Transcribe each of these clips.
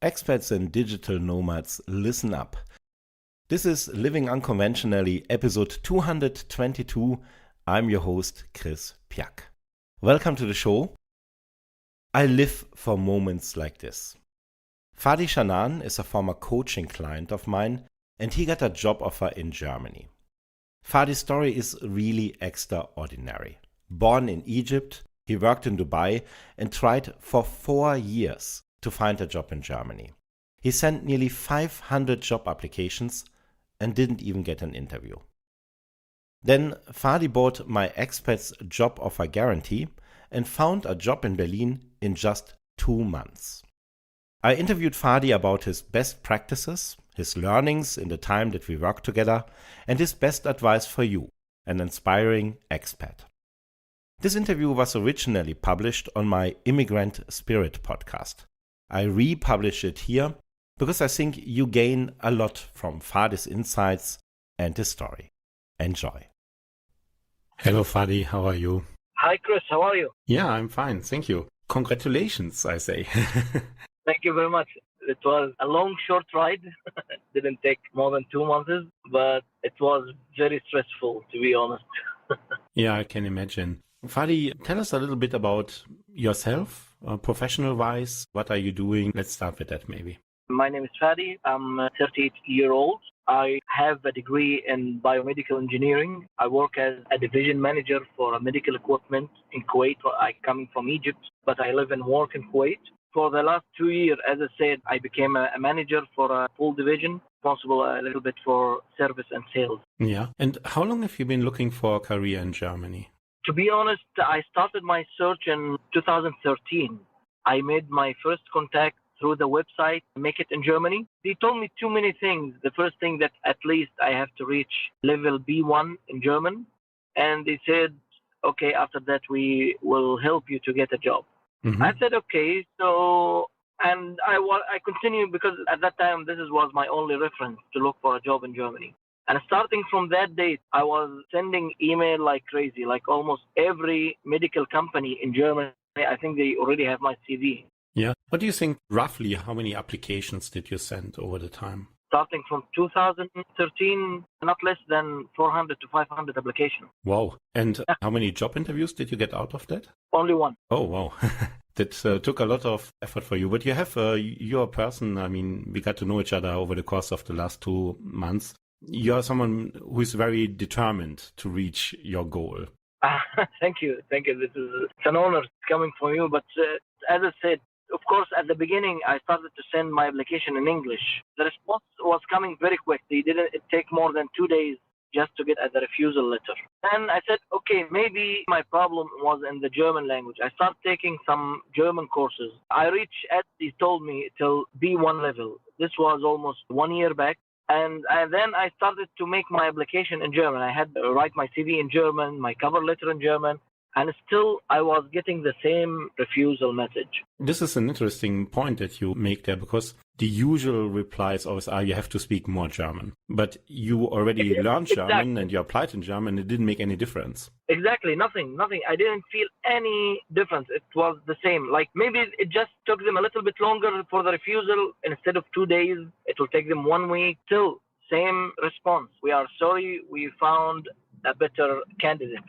Expats and digital nomads, listen up. This is Living Unconventionally, episode 222. I'm your host, Chris Pyak. Welcome to the show. I live for moments like this. Fadi Shanan is a former coaching client of mine, and he got a job offer in Germany. Fadi's story is really extraordinary. Born in Egypt, he worked in Dubai and tried for 4 years to find a job in Germany. He sent nearly 500 job applications and didn't even get an interview. Then Fadi bought my Expats Job Offer Guarantee and found a job in Berlin in just 2 months. I interviewed Fadi about his best practices, his learnings in the time that we worked together, and his best advice for you, an inspiring expat. This interview was originally published on my Immigrant Spirit podcast. I republish it here because I think you gain a lot from Fadi's insights and his story. Enjoy. Hello Fadi, how are you? Hi Chris, how are you? Yeah, I'm fine, thank you. Congratulations, I say. Thank you very much. It was a long, short ride. Didn't take more than 2 months, but it was very stressful, to be honest. Yeah, I can imagine. Fadi, tell us a little bit about yourself, professional-wise. What are you doing? Let's start with that maybe. My name is Fadi. I'm 38 years old. I have a degree in Biomedical Engineering. I work as a division manager for medical equipment in Kuwait. I coming from Egypt, but I live and work in Kuwait. For the last 2 years, as I said, I became a manager for a full division, responsible a little bit for service and sales. Yeah. And how long have you been looking for a career in Germany? To be honest, I started my search in 2013. I made my first contact through the website, Make It in Germany. They told me too many things. The first thing that at least I have to reach level B1 in German. And they said, okay, after that, we will help you to get a job. Mm-hmm. I said, okay. So, and I continued because at that time, this was my only reference to look for a job in Germany. And starting from that date, I was sending email like crazy, like almost every medical company in Germany. I think they already have my CV. Yeah. What do you think, roughly, how many applications did you send over the time? Starting from 2013, not less than 400 to 500 applications. Wow. And how many job interviews did you get out of that? Only one. Oh, wow. That took a lot of effort for you. But you have, you're a person, I mean, we got to know each other over the course of the last 2 months. You're someone who is very determined to reach your goal. Thank you. Thank you. It's an honor coming from you. But as I said, of course, at the beginning, I started to send my application in English. The response was coming very quick. It take more than 2 days just to get the refusal letter. And I said, okay, maybe my problem was in the German language. I started taking some German courses. I reached, as they told me, till B1 level. This was almost 1 year back. And then I started to make my application in German. I had to write my CV in German, my cover letter in German, and still I was getting the same refusal message. This is an interesting point that you make there, because the usual reply is always, you have to speak more German. But you already learned German and you applied in German. It didn't make any difference. Exactly. Nothing. I didn't feel any difference. It was the same. Like maybe it just took them a little bit longer for the refusal. Instead of 2 days, it will take them 1 week. Still, same response. We are sorry. We found a better candidate.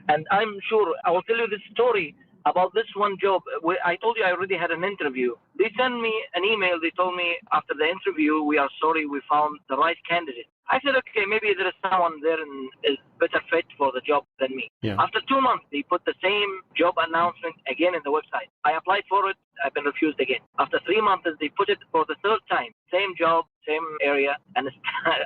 And I'm sure I will tell you this story about this one job. I told you I already had an interview. They sent me an email. They told me after the interview, we are sorry, we found the right candidate. I said, okay, maybe there is someone there and is better fit for the job than me. Yeah. After 2 months, they put the same job announcement again in the website. I applied for it. I've been refused again. After 3 months, they put it for the third time. Same job, same area. And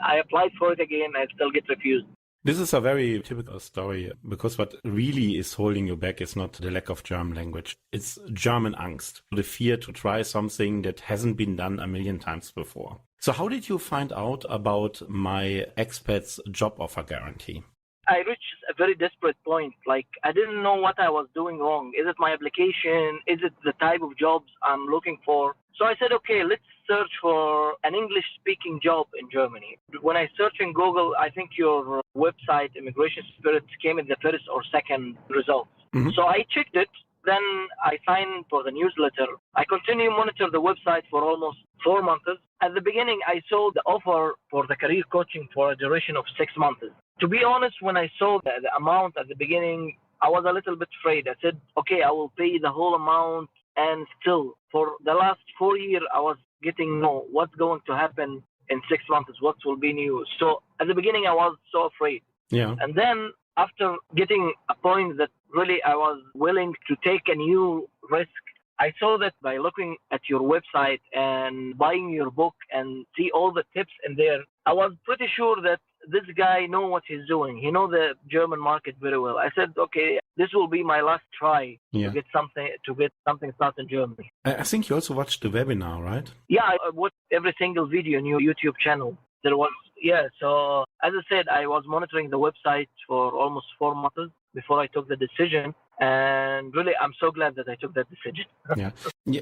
I applied for it again. I still get refused. This is a very typical story, because what really is holding you back is not the lack of German language. It's German angst, the fear to try something that hasn't been done a million times before. So how did you find out about my Expats Job Offer Guarantee? I reached a very desperate point. Like, I didn't know what I was doing wrong. Is it my application? Is it the type of jobs I'm looking for? So I said, okay, let's search for an English-speaking job in Germany. When I search in Google, I think your website, Immigration Spirit, came in the first or second results. Mm-hmm. So I checked it, Then I signed for the newsletter. I continue monitor the website for almost 4 months. At the beginning, I saw the offer for the career coaching for a duration of 6 months. To be honest, when I saw the amount at the beginning, I was a little bit afraid. I said, okay, I will pay the whole amount. And still, for the last 4 years, I was getting no, what's going to happen in 6 months? What will be new? So at the beginning, I was so afraid. Yeah. And then after getting a point that really I was willing to take a new risk, I saw that by looking at your website and buying your book and see all the tips in there, I was pretty sure that this guy knows what he's doing. He knows the German market very well. I said, okay, this will be my last try to get something started in Germany. I think you also watched the webinar, right? Yeah, I watched every single video on your YouTube channel. So as I said, I was monitoring the website for almost 4 months before I took the decision. And really, I'm so glad that I took that decision. Yeah,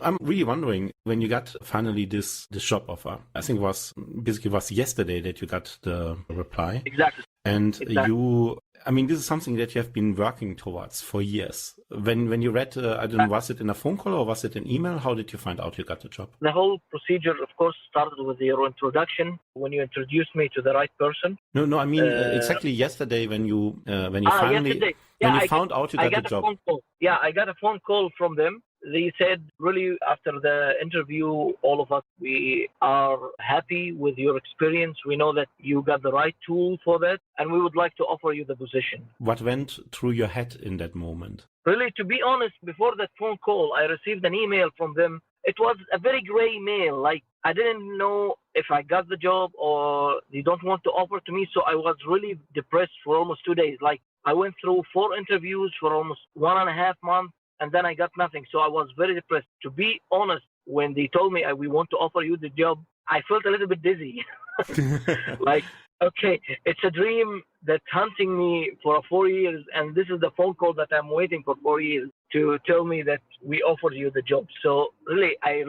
I'm really wondering, when you got finally this job offer, I think it was yesterday that you got the reply. Exactly. And this is something that you have been working towards for years. When you read, I don't know, was it in a phone call or was it an email? How did you find out you got the job? The whole procedure, of course, started with your introduction when you introduced me to the right person. No, I mean exactly yesterday when you finally found out you got the job. I got a phone call from them. They said, really, after the interview, all of us, we are happy with your experience. We know that you got the right tool for that, and we would like to offer you the position. What went through your head in that moment? Really, to be honest, before that phone call, I received an email from them. It was a very gray mail. Like, I didn't know if I got the job or they don't want to offer to me. So I was really depressed for almost 2 days. Like, I went through 4 interviews for almost 1.5 months. And then I got nothing. So I was very depressed. To be honest, when they told me we want to offer you the job, I felt a little bit dizzy. Like, okay, it's a dream that's hunting me for 4 years. And this is the phone call that I'm waiting for 4 years to tell me that we offered you the job. So really, I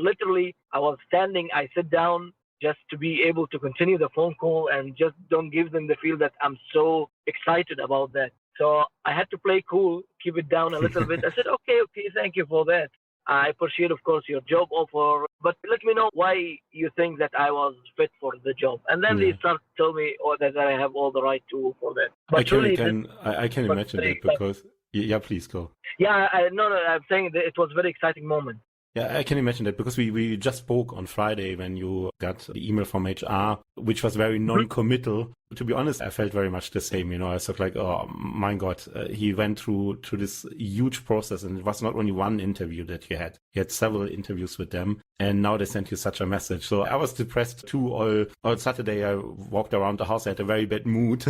was standing, I sit down just to be able to continue the phone call and just don't give them the feel that I'm so excited about that. So I had to play cool, keep it down a little bit. I said, okay, thank you for that. I appreciate, of course, your job offer, but let me know why you think that I was fit for the job. And then they start to tell me that I have all the right tools for that. But I can imagine that because... Yeah, please go. Yeah, I'm saying that it was a very exciting moment. Yeah, I can imagine that because we just spoke on Friday when you got the email from HR, which was very non-committal. To be honest, I felt very much the same. I thought like, oh my God, he went through this huge process, and it was not only one interview that you had. You had several interviews with them, and now they sent you such a message. So I was depressed too. All Saturday I walked around the house. I had a very bad mood,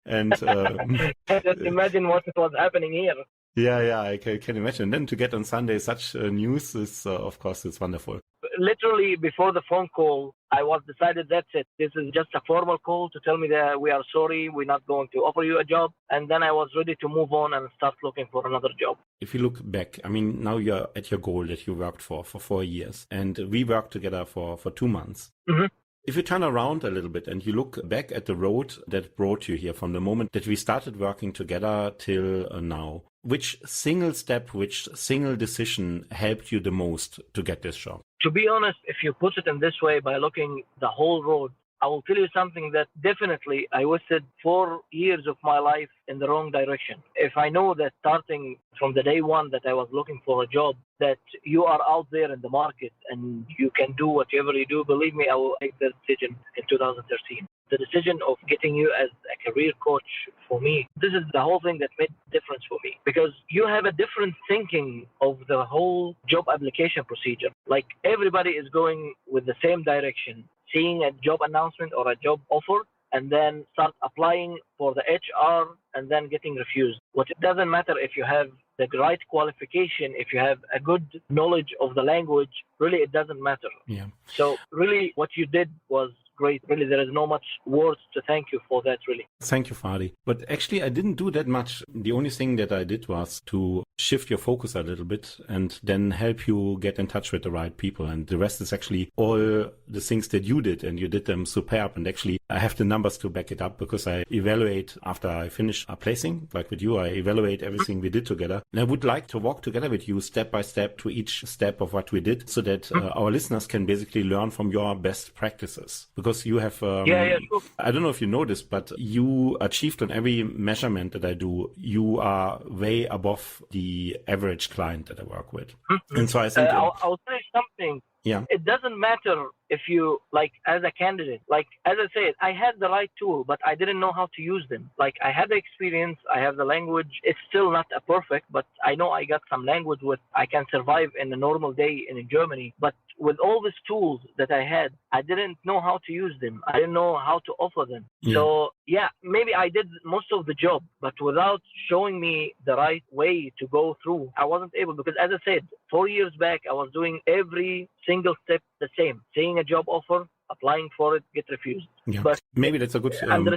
and just imagine what was happening here. Yeah, I can imagine. And then to get on Sunday such news is, of course, it's wonderful. Literally before the phone call, I was decided that's it. This is just a formal call to tell me that we are sorry, we're not going to offer you a job. And then I was ready to move on and start looking for another job. If you look back, now you're at your goal that you worked for 4 years. And we worked together for 2 months. Mm-hmm. If you turn around a little bit and you look back at the road that brought you here from the moment that we started working together till now, which single step, which single decision helped you the most to get this job? To be honest, if you put it in this way, by looking the whole road, I will tell you something that definitely I wasted 4 years of my life in the wrong direction. If I know that starting from the day one that I was looking for a job, that you are out there in the market and you can do whatever you do, believe me, I will make the decision in 2013. The decision of getting you as a career coach for me, this is the whole thing that made a difference for me, because you have a different thinking of the whole job application procedure. Like, everybody is going with the same direction, seeing a job announcement or a job offer, and then start applying for the HR and then getting refused. But it doesn't matter if you have the right qualification, if you have a good knowledge of the language, really it doesn't matter. Yeah. So really what you did was great. Really, there is no much words to thank you for that, really. Thank you, Fadi. But actually, I didn't do that much. The only thing that I did was to shift your focus a little bit and then help you get in touch with the right people. And the rest is actually all the things that you did, and you did them superb. And actually, I have the numbers to back it up because I evaluate after I finish a placing, like with you, I evaluate everything we did together. And I would like to walk together with you step by step to each step of what we did so that our listeners can basically learn from your best practices. Because you have, Sure. I don't know if you know this, but you achieved on every measurement that I do, you are way above the average client that I work with. And so I think... I'll say something. Yeah. It doesn't matter if you, like, as a candidate, like, as I said, I had the right tool, but I didn't know how to use them. Like, I had the experience, I have the language. It's still not a perfect, but I know I got some language with, I can survive in a normal day in Germany. But with all these tools that I had, I didn't know how to use them. I didn't know how to offer them. Yeah. So, yeah, maybe I did most of the job, but without showing me the right way to go through, I wasn't able, because as I said, 4 years back, I was doing every single step the same. Seeing a job offer, applying for it, get refused. Yeah. But maybe that's a good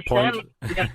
point. Yeah.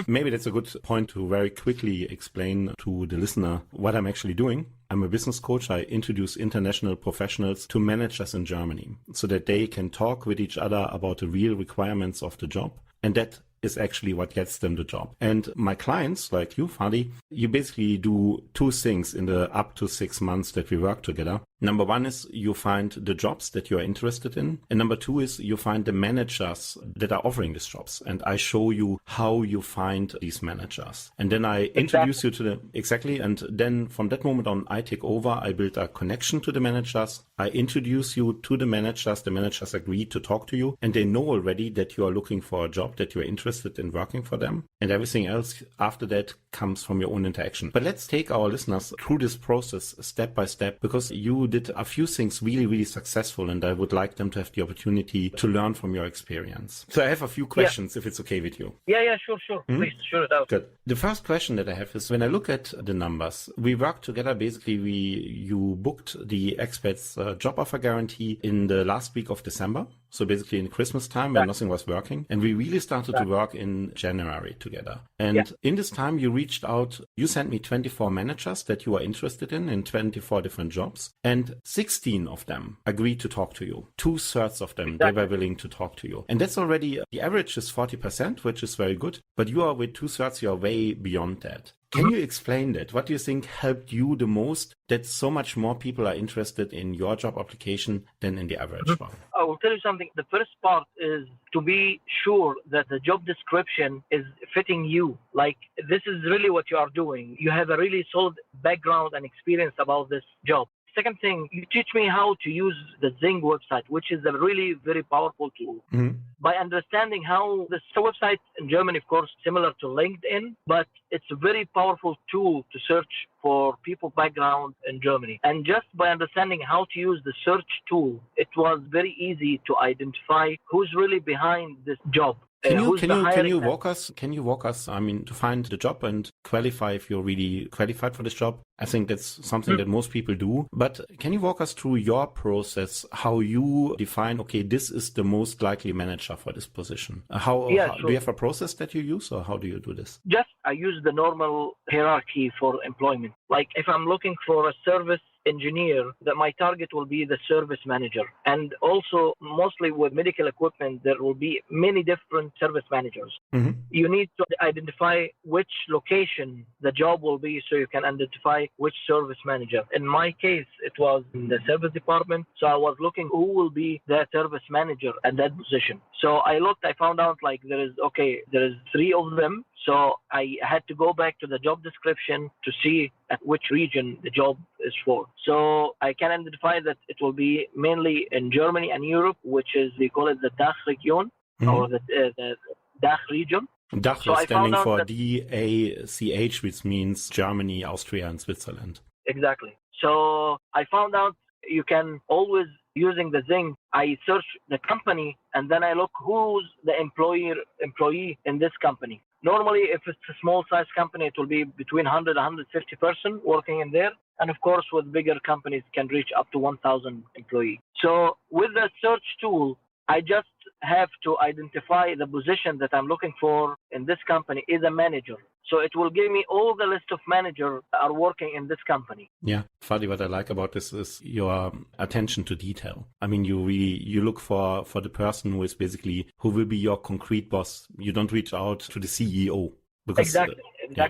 Maybe that's a good point to very quickly explain to the listener what I'm actually doing. I'm a business coach. I introduce international professionals to managers in Germany so that they can talk with each other about the real requirements of the job. And that is actually what gets them the job. And my clients, like you, Fadi, you basically do two things in the up to 6 months that we work together. Number one is you find the jobs that you are interested in. And number two is you find the managers that are offering these jobs. And I show you how you find these managers. And then I introduce you to them. Exactly. And then from that moment on, I take over. I build a connection to the managers. I introduce you to the managers. The managers agree to talk to you. And they know already that you are looking for a job, that you are interested in working for them. And everything else after that comes from your own interaction. But let's take our listeners through this process step by step, because you did a few things really, really successful, and I would like them to have the opportunity to learn from your experience. So I have a few questions, if it's okay with you. Yeah, sure. Please, shoot it out. Good. The first question that I have is, when I look at the numbers, we worked together. Basically, you booked the Expats Job Offer Guarantee in the last week of December. So basically in Christmas time when nothing was working. And we really started to work in January together. And in this time, you reached out, you sent me 24 managers that you are interested in 24 different jobs. And 16 of them agreed to talk to you. 2/3 of them, they were willing to talk to you. And that's already, the average is 40%, which is very good. But you are with 2/3, you are way beyond that. Can you explain that? What do you think helped you the most that so much more people are interested in your job application than in the average one? I will tell you something. The first part is to be sure that the job description is fitting you. Like, this is really what you are doing. You have a really solid background and experience about this job. Second thing, you teach me how to use the Zing website, which is a really very powerful tool. By understanding how the website in Germany, of course, similar to LinkedIn, but it's a very powerful tool to search for people background in Germany. And just by understanding how to use the search tool, it was very easy to identify who's really behind this job. Can you walk us, I mean, to find the job and qualify if you're really qualified for this job? I think that's something that most people do. But can you walk us through your process, how you define, okay, this is the most likely manager for this position? Sure. Do you have a process that you use, or how do you do this? Just, I use the normal hierarchy for employment. Like, if I'm looking for a service engineer, that my target will be the service manager. And also, mostly with medical equipment, there will be many different service managers. You need to identify which location the job will be so you can identify which service manager. In my case, it was in the service department. So I was looking who will be the service manager at that position. So I found out like there is 3 of them. So I had to go back to the job description to see at which region the job is for. So I can identify that it will be mainly in Germany and Europe, which is, they call it the DACH region, or the DACH region. DACH is standing for DACH, which means Germany, Austria, and Switzerland. Exactly. So I found out you can always, using the Zing, I search the company and then I look who's the employee in this company. Normally, if it's a small size company, it will be between 100 and 150 person working in there. And of course, with bigger companies can reach up to 1,000 employees. So with the search tool, I just have to identify the position that I'm looking for in this company is a manager. So it will give me all the list of managers that are working in this company. Yeah, Fadi, what I like about this is your attention to detail. I mean, you look for the person who will be your concrete boss. You don't reach out to the CEO. Because, exactly. Yeah.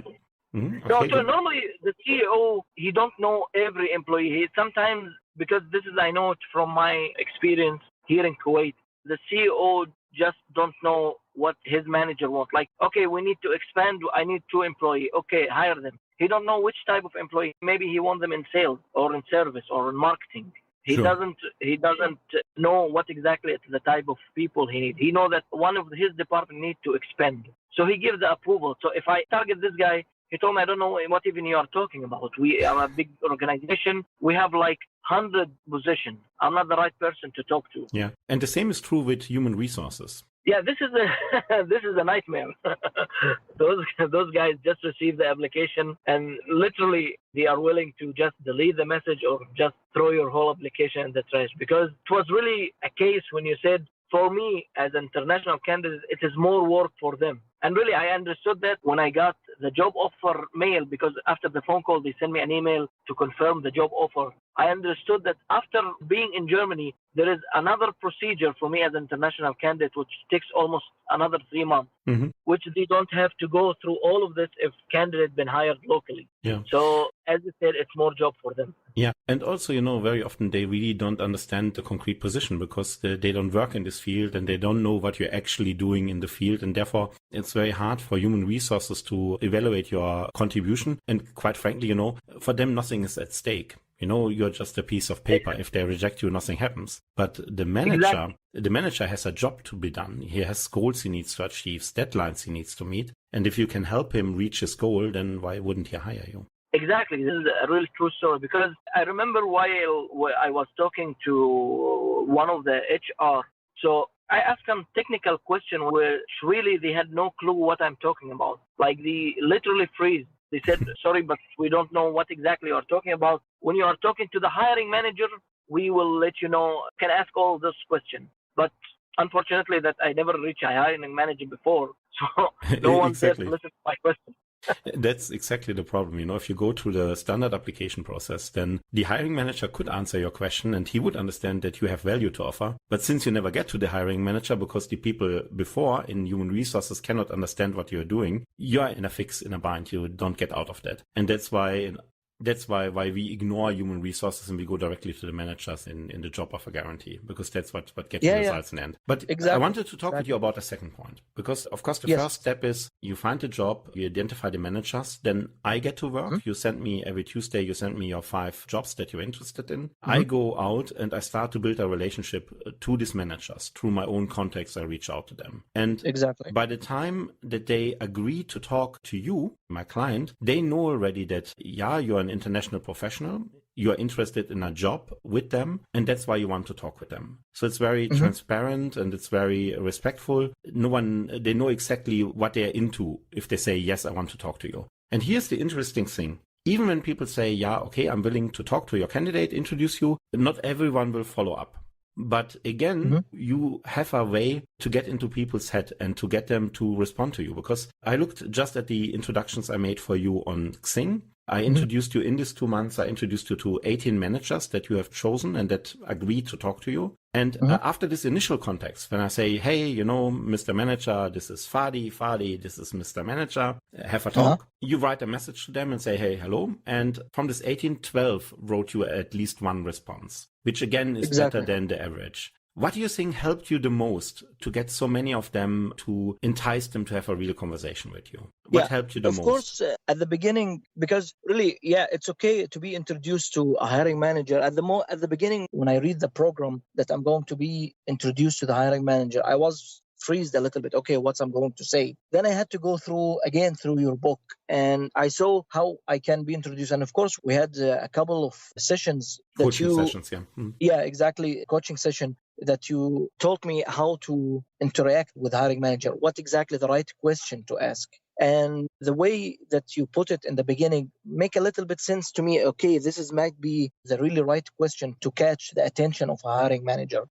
Mm-hmm. Okay, So normally the CEO, he don't know every employee. He sometimes, because I know it from my experience here in Kuwait, the CEO just don't know what his manager wants. Like, okay, we need to expand. I need 2 employees. Okay, hire them. He don't know which type of employee. Maybe he wants them in sales or in service or in marketing. He doesn't know what exactly is the type of people he needs. He knows that one of his department needs to expand. So he gives the approval. So if I target this guy, he told me, I don't know what even you are talking about. We are a big organization. We have like 100 positions. I'm not the right person to talk to. Yeah. And the same is true with human resources. Yeah, this is a nightmare. Those guys just receive the application and literally they are willing to just delete the message or just throw your whole application in the trash, because it was really a case when you said, for me as an international candidate, it is more work for them. And really, I understood that when I got the job offer mail, because after the phone call, they sent me an email to confirm the job offer. I understood that after being in Germany, there is another procedure for me as an international candidate, which takes almost another 3 months, which they don't have to go through all of this if candidate been hired locally. Yeah. So as you said, it's more job for them. Yeah. And also, very often they really don't understand the concrete position because they don't work in this field and they don't know what you're actually doing in the field. And therefore, it's very hard for human resources to evaluate your contribution. And quite frankly, for them, nothing is at stake. You're just a piece of paper. If they reject you, nothing happens. But the manager has a job to be done. He has goals he needs to achieve, deadlines he needs to meet. And if you can help him reach his goal, then why wouldn't he hire you? Exactly. This is a really true story, because I remember while I was talking to one of the HR. So I asked them technical question which really they had no clue what I'm talking about. Like they literally freeze. They said, sorry, but we don't know what exactly you are talking about. When you are talking to the hiring manager, we will let you know, can ask all those questions. But unfortunately that I never reached a hiring manager before. So no one said, listen to my question. That's exactly the problem. If you go through the standard application process, then the hiring manager could answer your question and he would understand that you have value to offer. But since you never get to the hiring manager because the people before in human resources cannot understand what you're doing, you're in a bind. You don't get out of that. And that's why we ignore human resources and we go directly to the managers in the job offer guarantee, because that's what gets you results in the end. But I wanted to talk with you about a second point, because of course the first step is you find a job, you identify the managers, then I get to work. You send me every Tuesday, you send me your 5 jobs that you're interested in. I go out and I start to build a relationship to these managers. Through my own contacts, I reach out to them. And by the time that they agree to talk to you, my client, they know already that, you're an international professional, you are interested in a job with them, and that's why you want to talk with them. So it's very transparent and it's very respectful. They know exactly what they're into if they say, yes, I want to talk to you. And here's the interesting thing. Even when people say, okay, I'm willing to talk to your candidate, introduce you, not everyone will follow up. But again, you have a way to get into people's head and to get them to respond to you. Because I looked just at the introductions I made for you on Xing. I introduced you in these 2 months. I introduced you to 18 managers that you have chosen and that agreed to talk to you. And after this initial context, when I say, hey, Mr. Manager, this is Fadi, this is Mr. Manager, have a talk, you write a message to them and say, hey, hello. And from this 18, 12 wrote you at least 1 response, which again is better than the average. What do you think helped you the most to get so many of them, to entice them to have a real conversation with you? What helped you the most? Of course, at the beginning, because really, it's okay to be introduced to a hiring manager. At the beginning, when I read the program that I'm going to be introduced to the hiring manager, I was freezed a little bit. Okay, what I'm going to say. Then I had to go through your book, and I saw how I can be introduced. And of course, we had a couple of sessions coaching sessions, yeah, exactly, coaching session that you told me how to interact with the hiring manager, what exactly the right question to ask. And the way that you put it in the beginning make a little bit sense to me. Okay, might be the really right question to catch the attention of a hiring manager.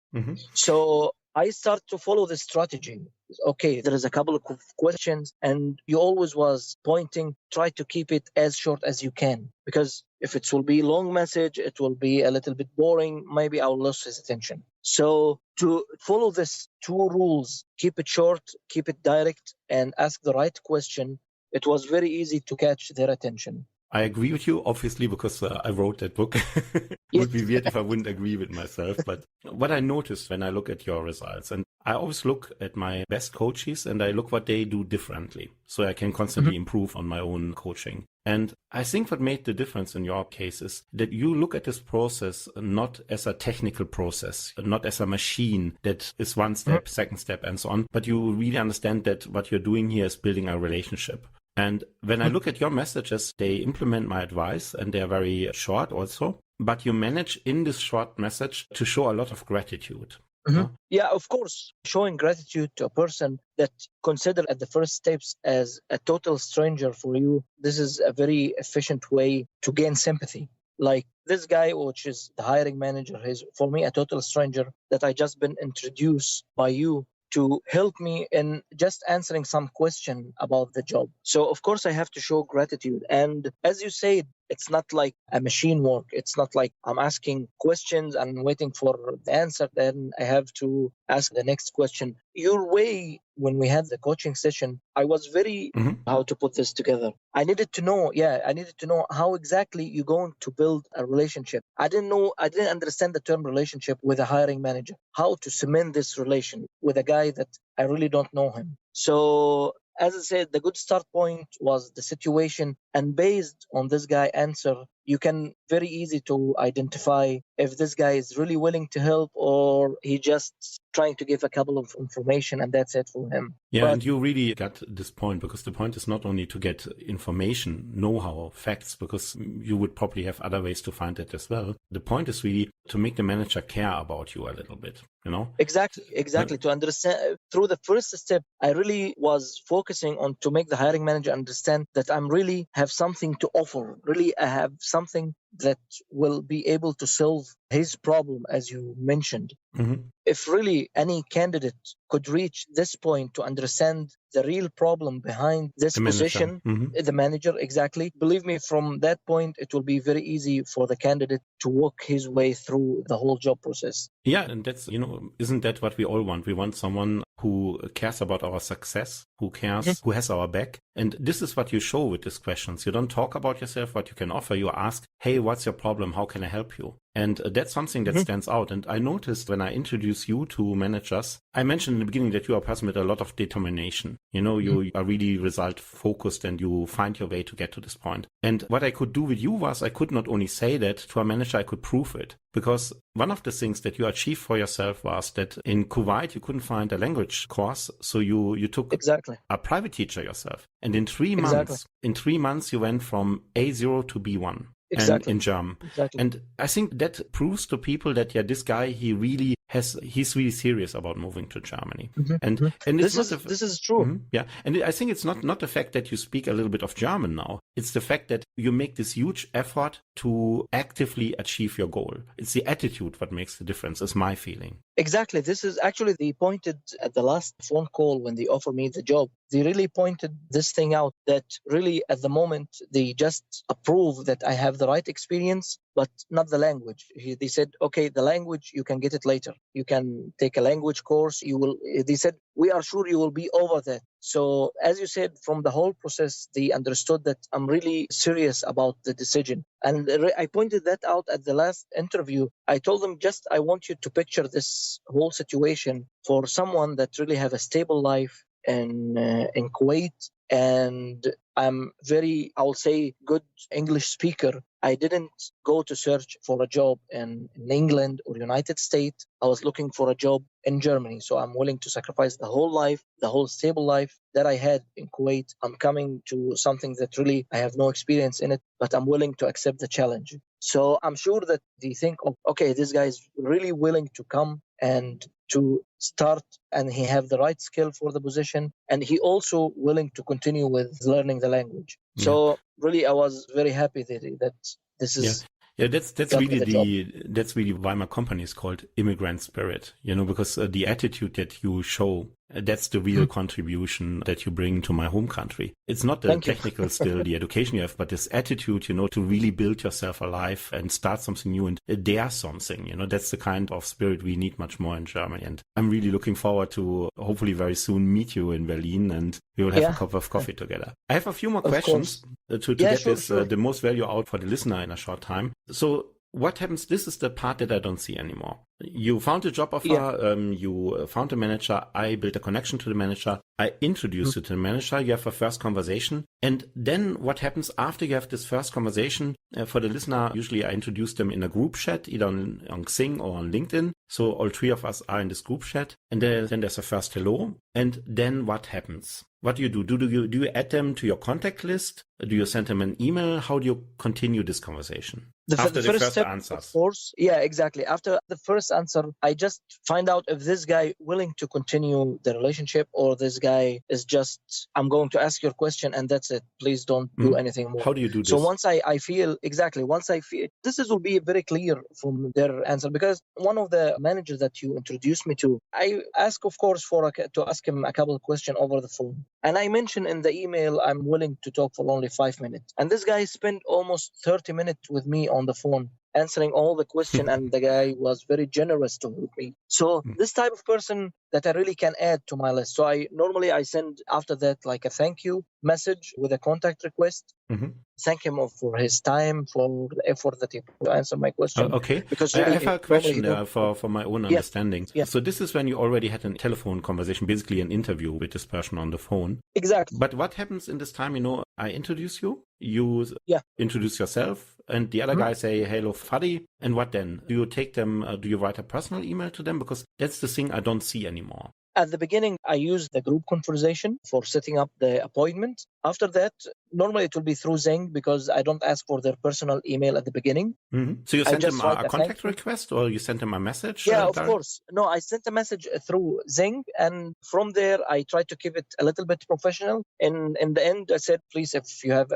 So I start to follow this strategy. Okay, there is a couple of questions, and you always was pointing, try to keep it as short as you can, because if it will be long message, it will be a little bit boring. Maybe I'll lose his attention. So to follow this two rules, keep it short, keep it direct, and ask the right question, it was very easy to catch their attention. I agree with you, obviously, because I wrote that book. It would be weird if I wouldn't agree with myself. But what I noticed when I look at your results, and I always look at my best coaches and I look what they do differently, so I can constantly improve on my own coaching. And I think what made the difference in your case is that you look at this process not as a technical process, not as a machine that is one step, second step, and so on, but you really understand that what you're doing here is building a relationship. And when I look at your messages, they implement my advice and they're very short also, but you manage in this short message to show a lot of gratitude. Yeah, of course. Showing gratitude to a person that considered at the first steps as a total stranger for you, this is a very efficient way to gain sympathy. Like this guy, which is the hiring manager, is for me a total stranger that I just been introduced by you to help me in just answering some question about the job. So of course I have to show gratitude. And as you said, it's not like a machine work. It's not like I'm asking questions and waiting for the answer. Then I have to ask the next question. Your way, when we had the coaching session, I was very, how to put this together. I needed to know how exactly you're going to build a relationship. I didn't understand the term relationship with a hiring manager, how to cement this relation with a guy that I really don't know him. So as I said, the good start point was the situation, and based on this guy answer, you can very easy to identify if this guy is really willing to help or he just trying to give a couple of information and that's it for him. Yeah, and you really got this point, because the point is not only to get information, know-how, facts, because you would probably have other ways to find it as well. The point is really to make the manager care about you a little bit, you know? Exactly. To understand through the first step, I really was focusing on to make the hiring manager understand that I'm really have something to offer. Really, I have something that will be able to solve his problem, as you mentioned. If really any candidate could reach this point to understand the real problem behind this position, the manager, exactly, believe me, from that point, it will be very easy for the candidate to walk his way through the whole job process. Yeah, and that's, isn't that what we all want? We want someone who cares about our success, who cares, who has our back. And this is what you show with these questions. You don't talk about yourself, what you can offer. You ask, hey, what's your problem? How can I help you? And that's something that stands out. And I noticed when I introduce you to managers, I mentioned in the beginning that you are a person with a lot of determination. You are really result focused and you find your way to get to this point. And what I could do with you was I could not only say that to a manager, I could prove it. Because one of the things that you achieved for yourself was that in Kuwait, you couldn't find a language course. So you took a private teacher yourself. And in 3 months, you went from A0 to B1. And in German. And I think that proves to people that, this guy, he's really serious about moving to Germany. And this is true. Yeah. And I think it's not the fact that you speak a little bit of German now. It's the fact that you make this huge effort to actively achieve your goal. It's the attitude what makes the difference, is my feeling. Exactly. This is actually, they pointed at the last phone call when they offered me the job. They really pointed this thing out, that really at the moment they just approve that I have the right experience, but not the language. They said, okay, the language, you can get it later. You can take a language course. They said, we are sure you will be over that. So as you said, from the whole process, they understood that I'm really serious about the decision. And I pointed that out at the last interview. I told them, I want you to picture this whole situation for someone that really have a stable life in Kuwait. And I'm I'll say, good English speaker. I didn't go to search for a job in England or United States. I was looking for a job in Germany. So I'm willing to sacrifice the whole stable life that I had in Kuwait. I'm coming to something that really I have no experience in it, but I'm willing to accept the challenge. So I'm sure that they think, okay, this guy is really willing to come and to start, and he have the right skill for the position, and he also willing to continue with learning the language. So really, I was very happy that this is Yeah, that's got me the job. that's really why my company is called Immigrant Spirit, because the attitude that you show, that's the real contribution that you bring to my home country. It's not the Thank you. technical skill, the education you have, but this attitude, to really build yourself alive and start something new and dare something, that's the kind of spirit we need much more in Germany. And I'm really looking forward to hopefully very soon meet you in Berlin and we will have a cup of coffee together. I have a few more questions to get the most value out for the listener in a short time. So what happens? This is the part that I don't see anymore. You found a job offer, you found a manager, I built a connection to the manager, I introduced you to the manager, you have a first conversation. And then what happens after you have this first conversation? For the listener, usually I introduce them in a group chat, either on Xing or on LinkedIn. So all three of us are in this group chat. And then there's a first hello. And then what happens? What do you do? Do you add them to your contact list? Do you send them an email? How do you continue this conversation? After the first step, answers. Of course. Yeah, exactly. After the first answer, I just find out if this guy willing to continue the relationship or this guy is just, I'm going to ask your question and that's it. Please don't do anything more. How do you do this? So once I feel, this will be very clear from their answer, because one of the managers that you introduced me to, I ask, of course, to ask him a couple of questions over the phone. And I mentioned in the email, I'm willing to talk for only 5 minutes. And this guy spent almost 30 minutes with me on the phone, answering all the questions, and the guy was very generous to me. So this type of person that I really can add to my list. So I send after that like a thank you message with a contact request. Thank him for his time, for the effort that he put to answer my question. Okay. Because I have a question for my own understanding. Yeah. So this is when you already had a telephone conversation, basically an interview with this person on the phone. Exactly. But what happens in this time? I introduce you, you introduce yourself, and the other guy say, hello, Fadi. And what then? Do you take them, do you write a personal email to them? Because that's the thing I don't see anymore. At the beginning, I use the group conversation for setting up the appointment. After that, normally it will be through Xing because I don't ask for their personal email at the beginning. So you sent them a contact request or you sent them a message? Yeah, of course. No, I sent a message through Xing, and from there, I try to keep it a little bit professional. And in the end, I said, please, if you have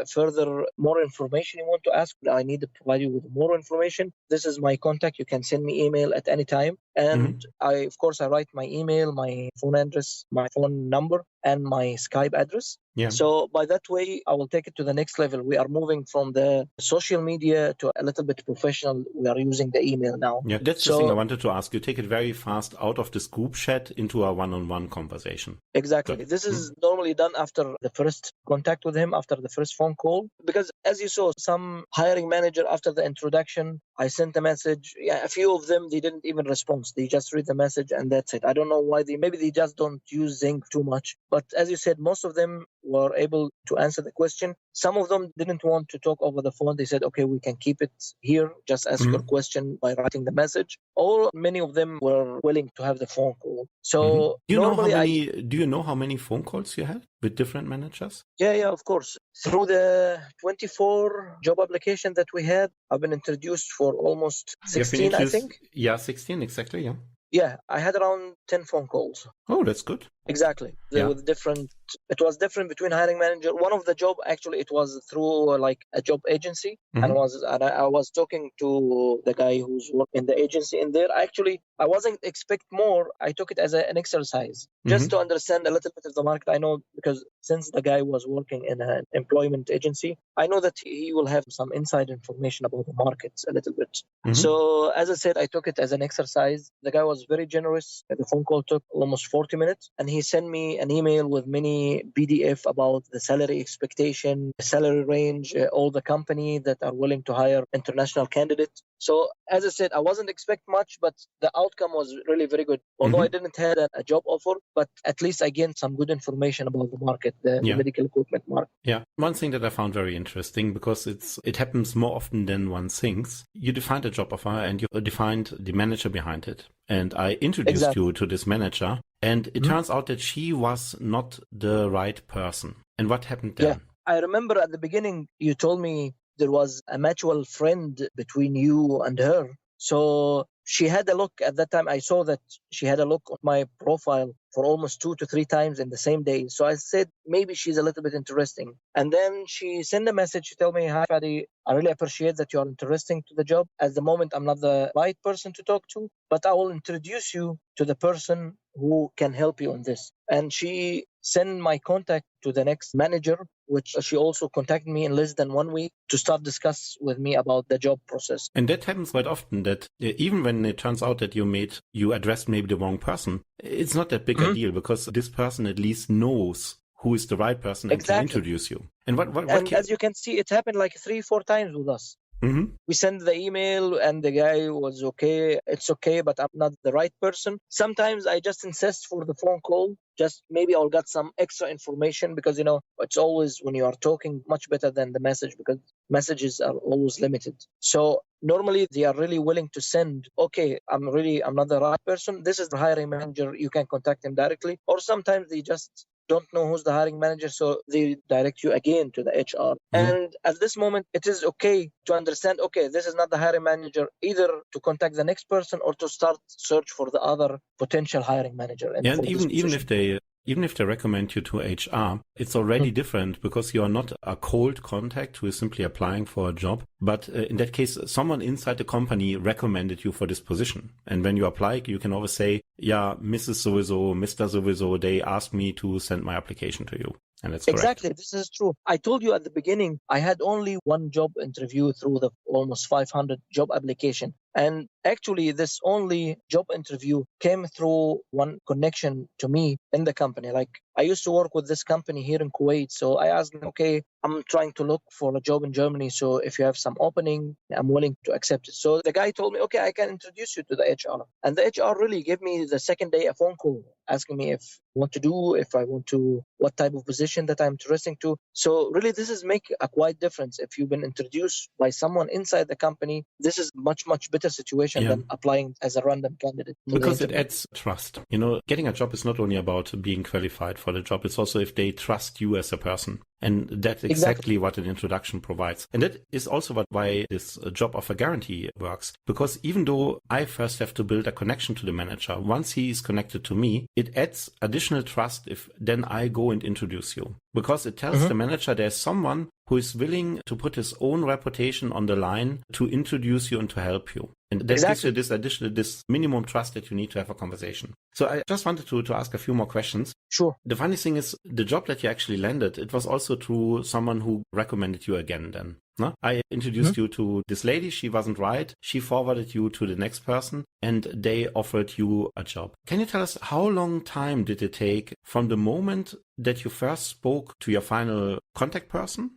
more information you want to ask, I need to provide you with more information. This is my contact. You can send me email at any time. And I write my email, my phone address, my phone number, and my Skype address. Yeah. So by that way, I will take it to the next level. We are moving from the social media to a little bit professional. We are using the email now. Yeah, that's the thing I wanted to ask. You take it very fast out of this group chat into a one-on-one conversation. Exactly. Good. This is normally done after the first contact with him, after the first phone call. Because as you saw, some hiring manager after the introduction, I sent a message. Yeah, a few of them, they didn't even respond. They just read the message and that's it. I don't know why. Maybe they just don't use Xing too much. But as you said, most of them were able to answer the question. Some of them didn't want to talk over the phone. They said, okay, we can keep it here. Just ask your question by writing the message. Or many of them were willing to have the phone call. So do you know how many phone calls you had with different managers? Yeah, of course. Through the 24 job application that we had, I've been introduced for almost 16, I think. Yeah, 16, exactly, yeah. Yeah, I had around 10 phone calls. Oh, that's good. Exactly. It was different between hiring manager. One of the job, actually, it was through like a job agency. And I was talking to the guy who's working in the agency in there. I wasn't expect more. I took it as an exercise just to understand a little bit of the market. I know because since the guy was working in an employment agency, I know that he will have some inside information about the markets a little bit. So as I said, I took it as an exercise. The guy was very generous. The phone call took almost 40 minutes and he sent me an email with many PDF about the salary expectation, salary range, all the company that are willing to hire international candidates. So as I said, I wasn't expect much, but the outcome was really very good. Although I didn't have a job offer, but at least I gained some good information about the market, the medical equipment market. Yeah. One thing that I found very interesting, because it happens more often than one thinks. You defined a job offer and you defined the manager behind it. And I introduced you to this manager, and it turns out that she was not the right person. And what happened then? Yeah. I remember at the beginning, you told me there was a mutual friend between you and her. So she had a look at that time. I saw that she had a look on my profile for almost 2 to 3 times in the same day. So I said, maybe she's a little bit interesting. And then she sent a message to tell me, hi, Fadi, I really appreciate that you are interesting to the job. At the moment, I'm not the right person to talk to, but I will introduce you to the person who can help you on this. And she sent my contact to the next manager, which she also contacted me in less than 1 week to start discuss with me about the job process. And that happens quite often, that even when it turns out that you addressed maybe the wrong person, it's not that big a deal, because this person at least knows who is the right person and can introduce you. And as you can see, it happened like 3-4 times with us. Mm-hmm. We sent the email and the guy was okay. It's okay, but I'm not the right person. Sometimes I just insist for the phone call. Just maybe I'll get some extra information, because, it's always when you are talking much better than the message, because messages are always limited. So normally they are really willing to send, okay, I'm not the right person. This is the hiring manager. You can contact him directly. Or sometimes they just don't know who's the hiring manager, so they direct you again to the HR. And at this moment, it is okay to understand, okay, this is not the hiring manager, either to contact the next person or to start search for the other potential hiring manager. And even if they recommend you to HR, it's already different, because you are not a cold contact who is simply applying for a job. But in that case, someone inside the company recommended you for this position. And when you apply, you can always say, yeah, Mrs. Sowieso, Mr. Sowieso, they asked me to send my application to you. And that's correct. Exactly. This is true. I told you at the beginning, I had only one job interview through the almost 500 job application. And actually, this only job interview came through one connection to me in the company. Like, I used to work with this company here in Kuwait. So I asked them, okay, I'm trying to look for a job in Germany. So if you have some opening, I'm willing to accept it. So the guy told me, okay, I can introduce you to the HR. And the HR really gave me the second day a phone call asking me if I want to do, if I want to, what type of position that I'm interested to. So really, this is make a quite difference. If you've been introduced by someone inside the company, this is much, much better situation than applying as a random candidate. Because it adds trust. Getting a job is not only about being qualified for the job. It's also if they trust you as a person. And that's exactly what an introduction provides. And that is also why this job offer guarantee works. Because even though I first have to build a connection to the manager, once he is connected to me, it adds additional trust if then I go and introduce you. Because it tells the manager there's someone who is willing to put his own reputation on the line to introduce you and to help you. And that gives you this minimum trust that you need to have a conversation. So I just wanted to ask a few more questions. Sure. The funny thing is, the job that you actually landed, it was also through someone who recommended you again then. No? I introduced you to this lady. She wasn't right. She forwarded you to the next person and they offered you a job. Can you tell us how long time did it take from the moment that you first spoke to your final contact person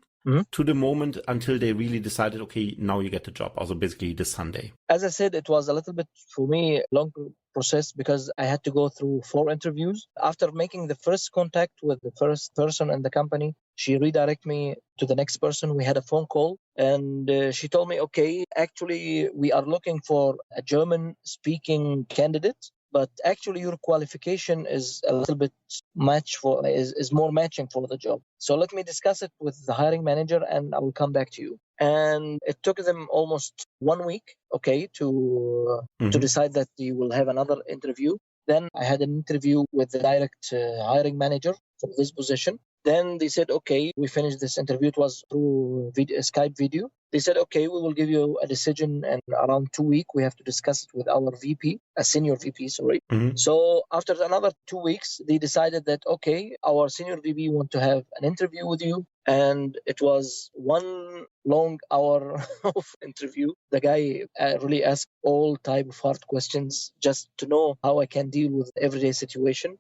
to the moment until they really decided, okay, now you get the job? Also basically this Sunday. As I said, it was a little bit, for me, long process because I had to go through 4 interviews. After making the first contact with the first person in the company, she redirected me to the next person. We had a phone call and she told me, okay, actually, we are looking for a German-speaking candidate. But actually, your qualification is a little bit is more matching for the job. So let me discuss it with the hiring manager, and I will come back to you. And it took them almost 1 week, okay, to decide that you will have another interview. Then I had an interview with the direct hiring manager for this position. Then they said, okay, we finished this interview. It was through Skype video. They said, okay, we will give you a decision in around 2 weeks. We have to discuss it with our VP, a senior VP, sorry. So after another 2 weeks, they decided that, okay, our senior VP want to have an interview with you. And it was 1 long hour of interview. The guy really asked all type of hard questions just to know how I can deal with everyday situation.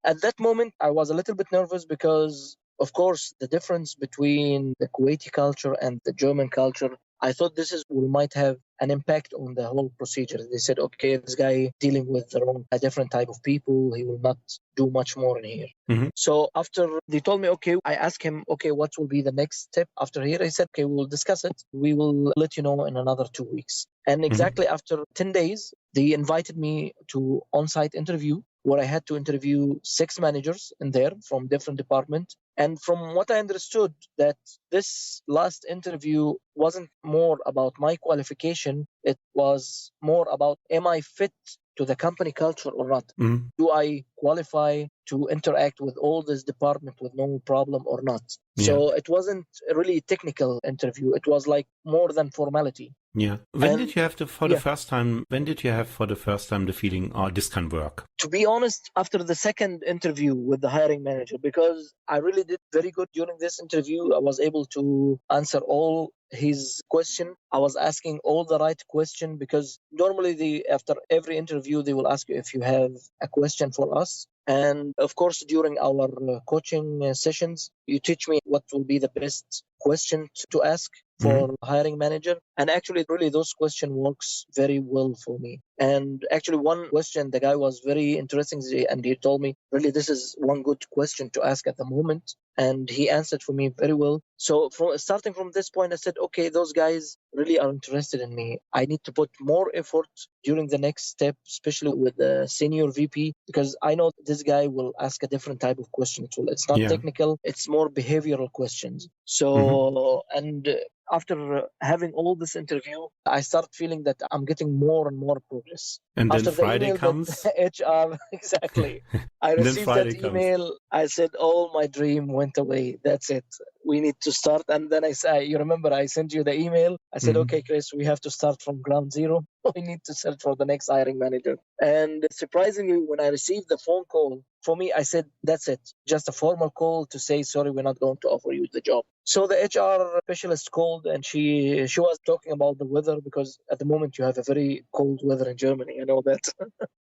At that moment, I was a little bit nervous because, of course, the difference between the Kuwaiti culture and the German culture, I thought might have an impact on the whole procedure. They said, okay, this guy dealing with a different type of people, he will not do much more in here. So after they told me, okay, I asked him, okay, what will be the next step after here? I said, okay, we'll discuss it. We will let you know in another 2 weeks. And exactly after 10 days, they invited me to on-site interview where I had to interview 6 managers in there from different departments. And from what I understood, that this last interview wasn't more about my qualification. It was more about, am I fit to the company culture or not? Mm. Do I qualify to interact with all this department with no problem or not? Yeah. So it wasn't a really technical interview. It was like more than formality. Yeah. When And- did you have the first time the feeling, oh, this can work? To be honest, after the second interview with the hiring manager, because I really did very good during this interview. I was able to answer all his question. I was asking all the right question, because normally after every interview, they will ask you if you have a question for us. And of course, during our coaching sessions, you teach me what will be the best question to ask for hiring manager. And actually, really, those question works very well for me. And actually, one question, the guy was very interesting, and he told me, really, this is one good question to ask at the moment. And he answered for me very well. So starting from this point, I said, okay, those guys really are interested in me. I need to put more effort during the next step, especially with the senior VP, because I know this guy will ask a different type of question. It's not technical, it's more behavioral questions. So, and after having all this interview, I start feeling that I'm getting more and more progress. And then After Friday comes. HR, exactly. I received that email. I said, all my dream went away. That's it. We need to start. And then you remember, I sent you the email. I said, okay, Chris, we have to start from ground zero. We need to search for the next hiring manager. And surprisingly, when I received the phone call, for me, I said, that's it. Just a formal call to say, sorry, we're not going to offer you the job. So the HR specialist called, and she was talking about the weather, because at the moment you have a very cold weather in Germany. I know that.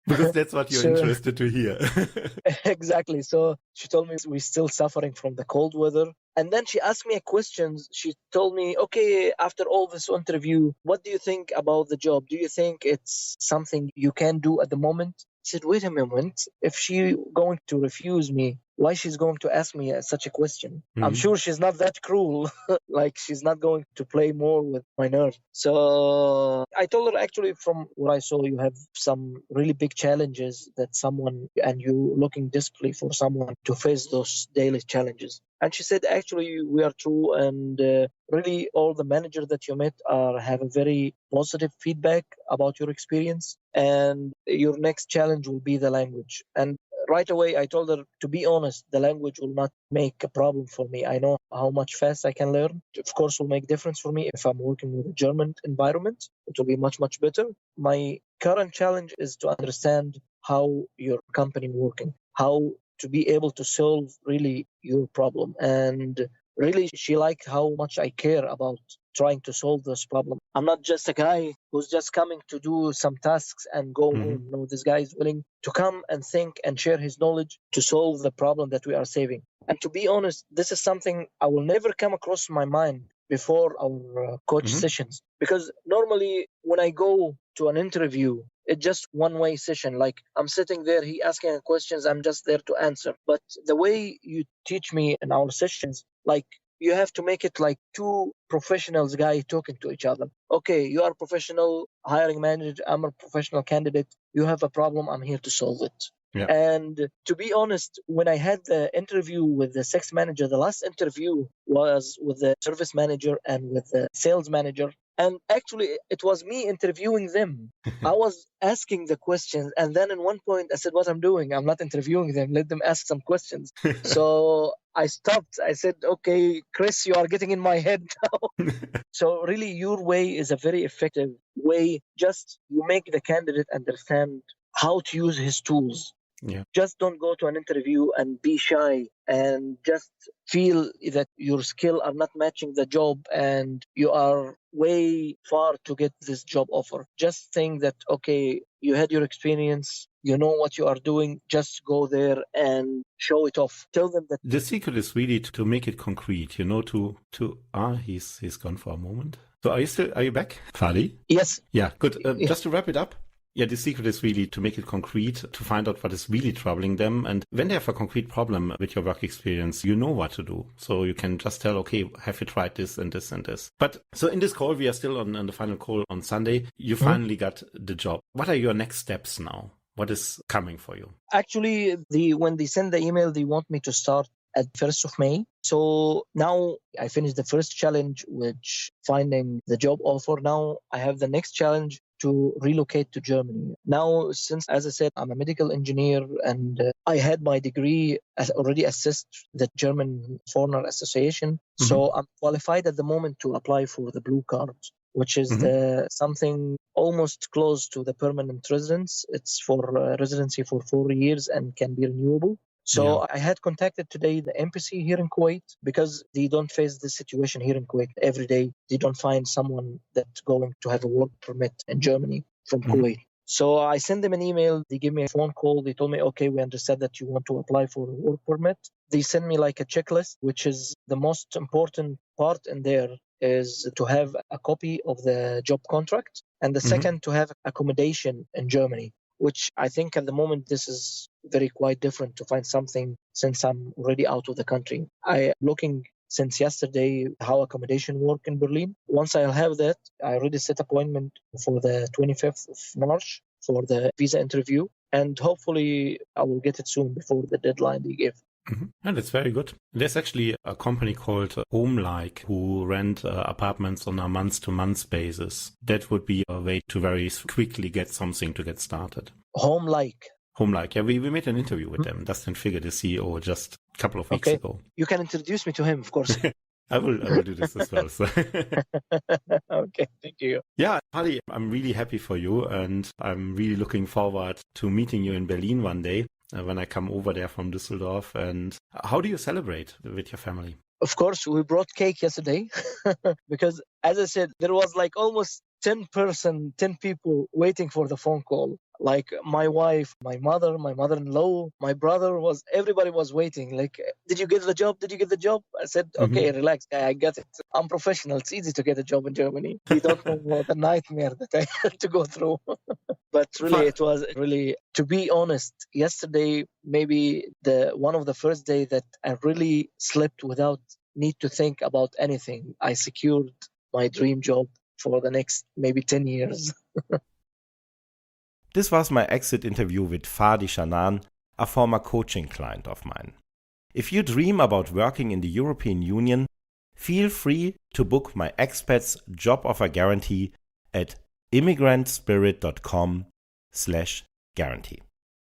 Because that's what you're interested to hear. Exactly. So she told me we're still suffering from the cold weather. And then she asked me a question. She told me, okay, after all this interview, what do you think about the job? Do you think it's something you can do at the moment? I said, wait a moment. If she going to refuse me, why she's going to ask me such a question? I'm sure she's not that cruel. Like, she's not going to play more with my nerves. So I told her, actually, from what I saw, you have some really big challenges and you looking desperately for someone to face those daily challenges. And she said, actually, we are true. And really, all the managers that you met have a very positive feedback about your experience. And your next challenge will be the language. And right away, I told her, to be honest, the language will not make a problem for me. I know how much fast I can learn. Of course, will make difference for me if I'm working with a German environment. It will be much, much better. My current challenge is to understand how your company working, how to be able to solve really your problem. And really, she liked how much I care about trying to solve this problem. I'm not just a guy who's just coming to do some tasks and go home. No, this guy is willing to come and think and share his knowledge to solve the problem that we are saving. And to be honest, this is something I will never come across my mind before our coach sessions. Because normally when I go to an interview, it's just one-way session. Like, I'm sitting there, he asking questions, I'm just there to answer. But the way you teach me in our sessions, like, you have to make it like two professionals guy talking to each other. Okay, you are a professional hiring manager, I'm a professional candidate. You have a problem, I'm here to solve it. Yeah. And to be honest, when I had the interview with the sales manager, the last interview was with the service manager and with the sales manager. And actually, it was me interviewing them. I was asking the questions. And then at one point, I said, what I'm doing, I'm not interviewing them. Let them ask some questions. So I stopped. I said, okay, Chris, you are getting in my head now. So really, your way is a very effective way. Just you make the candidate understand how to use his tools. Yeah. Just don't go to an interview and be shy and just feel that your skill are not matching the job and you are way far to get this job offer. Just think that, okay, you had your experience, you know what you are doing, just go there and show it off. Tell them that the secret is really to make it concrete, he's gone for a moment. So are you back, Fadi? Yes. Yeah, good. Just to wrap it up. Yeah, the secret is really to make it concrete, to find out what is really troubling them. And when they have a concrete problem with your work experience, you know what to do. So you can just tell, okay, have you tried this and this and this? But so in this call, we are still on the final call on Sunday. You finally got the job. What are your next steps now? What is coming for you? Actually, when they send the email, they want me to start at 1st of May. So now I finished the first challenge, which finding the job offer. Now I have the next challenge to relocate to Germany. Now, since, as I said, I'm a medical engineer and I had my degree already assessed the German Foreigner Association. So I'm qualified at the moment to apply for the blue card, which is something almost close to the permanent residence. It's for residency for 4 years and can be renewable. So I had contacted today the embassy here in Kuwait because they don't face this situation here in Kuwait every day. They don't find someone that's going to have a work permit in Germany from Kuwait. So I sent them an email. They gave me a phone call. They told me, okay, we understand that you want to apply for a work permit. They sent me like a checklist, which is the most important part in there is to have a copy of the job contract. And the second, to have accommodation in Germany, which I think at the moment this is very quite different to find something since I'm already out of the country. I'm looking since yesterday how accommodation work in Berlin. Once I'll have that, I already set appointment for the 25th of March for the visa interview. And hopefully I will get it soon before the deadline they give. And it's very good. There's actually a company called Homelike who rent apartments on a month-to-month basis. That would be a way to very quickly get something to get started. Homelike. Yeah, we made an interview with them. Dustin Figge, the CEO, just a couple of weeks ago. You can introduce me to him, of course. I will do this as well. So. Okay, thank you. Yeah, Fadi, I'm really happy for you, and I'm really looking forward to meeting you in Berlin one day when I come over there from Düsseldorf. And how do you celebrate with your family? Of course, we brought cake yesterday because, as I said, there was like almost 10 people waiting for the phone call. Like my wife, my mother-in-law, my brother, everybody was waiting. Like, did you get the job? Did you get the job? I said, okay, relax, I got it. I'm professional. It's easy to get a job in Germany. You don't know what the nightmare that I had to go through. But really, it was really, to be honest, yesterday, maybe one of the first day that I really slept without need to think about anything. I secured my dream job for the next maybe 10 years. This was my exit interview with Fadi Shanan, a former coaching client of mine. If you dream about working in the European Union, feel free to book my Expats Job Offer Guarantee at immigrantspirit.com/guarantee.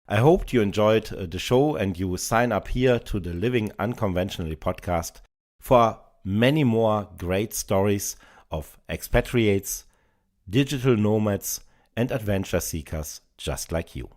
I hope you enjoyed the show and you sign up here to the Living Unconventionally podcast for many more great stories of expatriates, digital nomads, and adventure seekers just like you.